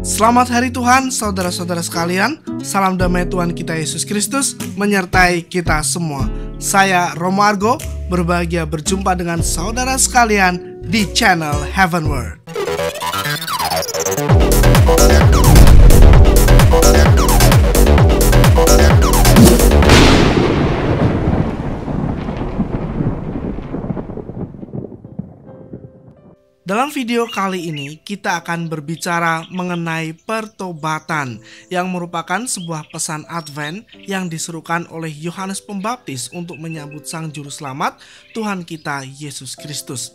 Selamat hari Tuhan, saudara-saudara sekalian. Salam damai Tuhan kita Yesus Kristus menyertai kita semua. Saya Romo Argo, berbahagia berjumpa dengan saudara sekalian di channel Heavenward. Dalam video kali ini kita akan berbicara mengenai pertobatan yang merupakan sebuah pesan Advent yang diserukan oleh Yohanes Pembaptis untuk menyambut Sang Juru Selamat Tuhan kita Yesus Kristus.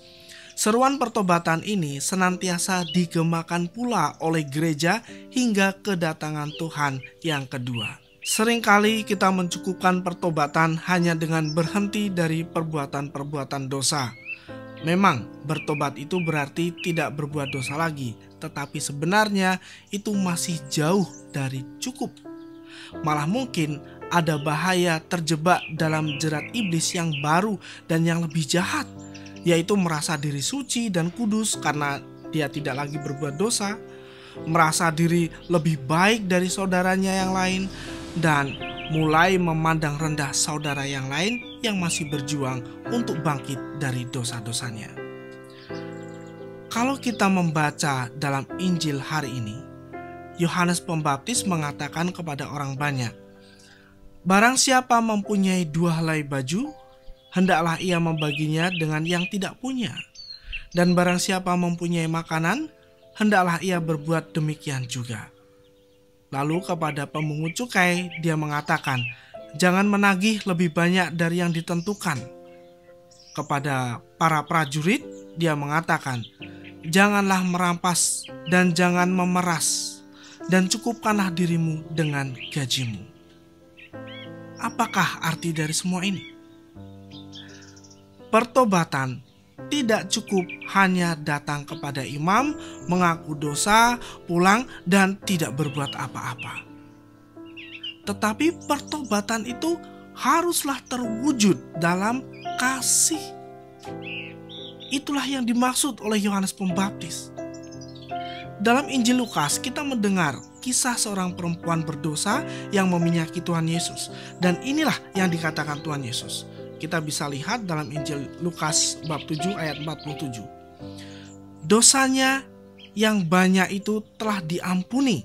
Seruan pertobatan ini senantiasa digemakan pula oleh gereja hingga kedatangan Tuhan yang kedua. Seringkali kita mencukupkan pertobatan hanya dengan berhenti dari perbuatan-perbuatan dosa. Memang bertobat itu berarti tidak berbuat dosa lagi, tetapi sebenarnya itu masih jauh dari cukup. Malah mungkin ada bahaya terjebak dalam jerat iblis yang baru dan yang lebih jahat, yaitu merasa diri suci dan kudus karena dia tidak lagi berbuat dosa, merasa diri lebih baik dari saudaranya yang lain, dan mulai memandang rendah saudara yang lain yang masih berjuang untuk bangkit dari dosa-dosanya. Kalau kita membaca dalam Injil hari ini, Yohanes Pembaptis mengatakan kepada orang banyak, "Barang siapa mempunyai 2 helai baju, hendaklah ia membaginya dengan yang tidak punya. Dan barang siapa mempunyai makanan, hendaklah ia berbuat demikian juga." Lalu kepada pemungut cukai dia mengatakan, "Jangan menagih lebih banyak dari yang ditentukan." Kepada para prajurit dia mengatakan, "Janganlah merampas dan jangan memeras, dan cukupkanlah dirimu dengan gajimu." Apakah arti dari semua ini? Pertobatan tidak cukup hanya datang kepada imam, mengaku dosa, pulang, dan tidak berbuat apa-apa. Tetapi pertobatan itu haruslah terwujud dalam kasih. Itulah yang dimaksud oleh Yohanes Pembaptis. Dalam Injil Lukas kita mendengar kisah seorang perempuan berdosa yang meminyaki Tuhan Yesus. Dan inilah yang dikatakan Tuhan Yesus. Kita bisa lihat dalam Injil Lukas bab 7 ayat 47. Dosanya yang banyak itu telah diampuni,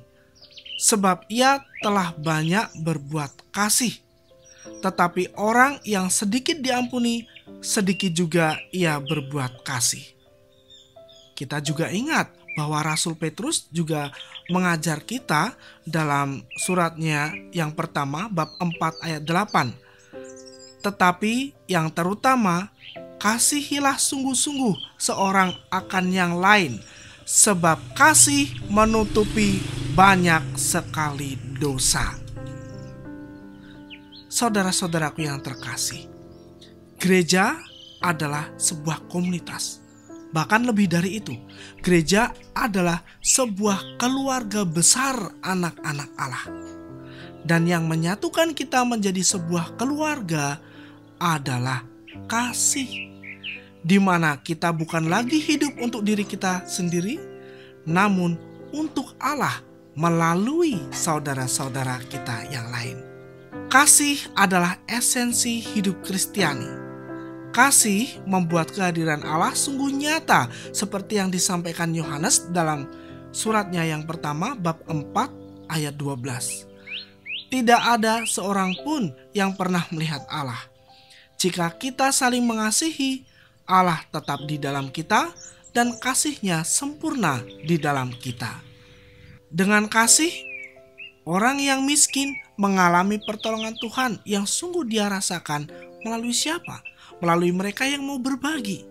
sebab ia telah banyak berbuat kasih. Tetapi orang yang sedikit diampuni, sedikit juga ia berbuat kasih. Kita juga ingat bahwa Rasul Petrus juga mengajar kita dalam suratnya yang pertama bab 4 ayat 8. Tetapi yang terutama, kasihilah sungguh-sungguh seorang akan yang lain, sebab kasih menutupi banyak sekali dosa. Saudara-saudaraku yang terkasih, gereja adalah sebuah komunitas. Bahkan lebih dari itu, gereja adalah sebuah keluarga besar anak-anak Allah. Dan yang menyatukan kita menjadi sebuah keluarga adalah kasih, di mana kita bukan lagi hidup untuk diri kita sendiri, namun untuk Allah melalui saudara-saudara kita yang lain. Kasih adalah esensi hidup Kristiani. Kasih membuat kehadiran Allah sungguh nyata, seperti yang disampaikan Yohanes dalam suratnya yang pertama bab 4 ayat 12. Tidak ada seorang pun yang pernah melihat Allah. Jika kita saling mengasihi, Allah tetap di dalam kita dan kasih-Nya sempurna di dalam kita. Dengan kasih, orang yang miskin mengalami pertolongan Tuhan yang sungguh dia rasakan melalui siapa? Melalui mereka yang mau berbagi.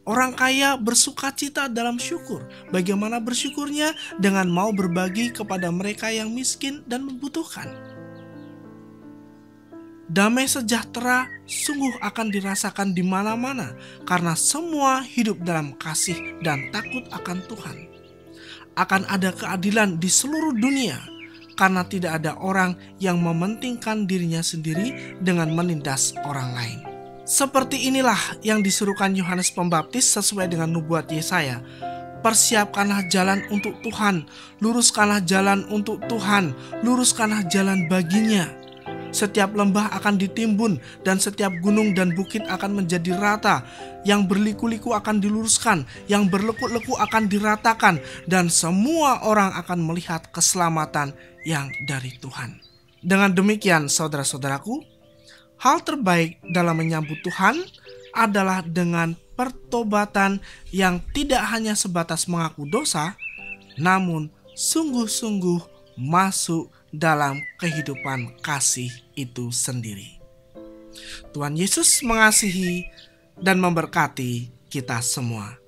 Orang kaya bersukacita dalam syukur. Bagaimana bersyukurnya? Dengan mau berbagi kepada mereka yang miskin dan membutuhkan. Damai sejahtera sungguh akan dirasakan di mana-mana karena semua hidup dalam kasih dan takut akan Tuhan. Akan ada keadilan di seluruh dunia karena tidak ada orang yang mementingkan dirinya sendiri dengan menindas orang lain. Seperti inilah yang disuruhkan Yohanes Pembaptis sesuai dengan nubuat Yesaya. persiapkanlah jalan untuk Tuhan, luruskanlah jalan untuk Tuhan, luruskanlah jalan baginya. Setiap lembah akan ditimbun dan setiap gunung dan bukit akan menjadi rata. Yang berliku-liku akan diluruskan, yang berlekuk-lekuk akan diratakan, dan semua orang akan melihat keselamatan yang dari Tuhan. Dengan demikian, saudara-saudaraku, hal terbaik dalam menyambut Tuhan adalah dengan pertobatan yang tidak hanya sebatas mengaku dosa, namun sungguh-sungguh masuk dalam kehidupan kasih itu sendiri. Tuhan Yesus mengasihi dan memberkati kita semua.